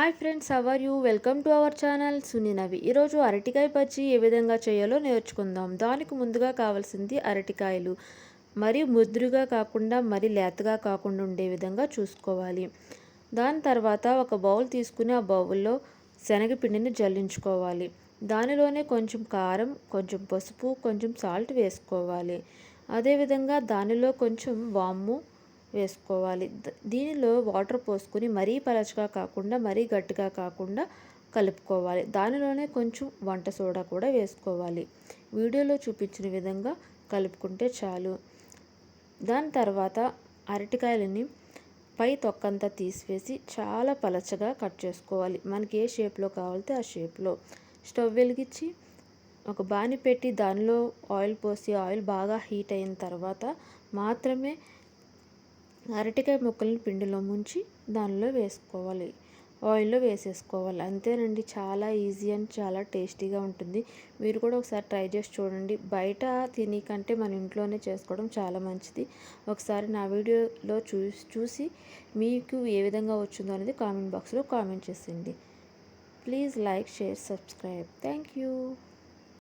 Hi friends, how are you? Welcome to our channel సునీనవి. ఈరోజు అరటికాయ బజ్జీ ఏ విధంగా చేయాలో నేర్చుకుందాం. దానికి ముందుగా కావాల్సింది అరటికాయలు. మరి ముదురుగా కాకుండా మరి లేతగా కాకుండా ఉండే విధంగా చూసుకోవాలి. దాని తర్వాత ఒక బౌల్ తీసుకుని ఆ బౌల్లో శనగపిండిని జల్లించుకోవాలి. దానిలోనే కొంచెం కారం, కొంచెం పసుపు, కొంచెం సాల్ట్ వేసుకోవాలి. అదేవిధంగా దానిలో కొంచెం వాము వేసుకోవాలి. దీనిలో వాటర్ పోసుకొని మరీ పలచగా కాకుండా మరీ గట్టిగా కాకుండా కలుపుకోవాలి. దానిలోనే కొంచెం వంట సోడా కూడా వేసుకోవాలి. వీడియోలో చూపించిన విధంగా కలుపుకుంటే చాలు. దాని తర్వాత అరటికాయలని పై తొక్కంతా తీసివేసి చాలా పలచగా కట్ చేసుకోవాలి. మనకి ఏ షేప్లో కావాలితే ఆ షేప్లో. స్టవ్ వెలిగించి ఒక బాణీ పెట్టి దానిలో ఆయిల్ పోసి ఆయిల్ బాగా హీట్ అయిన తర్వాత మాత్రమే అరటికాయ ముక్కల్ని పిండిలో ముంచి దానిలో వేసుకోవాలి. ఆయిల్లో వేసేసుకోవాలి. అంతేనండి, చాలా ఈజీ అండ్ చాలా టేస్టీగా ఉంటుంది. మీరు కూడా ఒకసారి ట్రై చేసి చూడండి. బయట తిని కంటే మన ఇంట్లోనే చేసుకోవడం చాలా మంచిది. ఒకసారి నా వీడియోలో చూసి మీకు ఏ విధంగా వచ్చిందో అనేది కామెంట్ బాక్స్లో కామెంట్ చేసేయండి. Please like, share, subscribe. Thank you.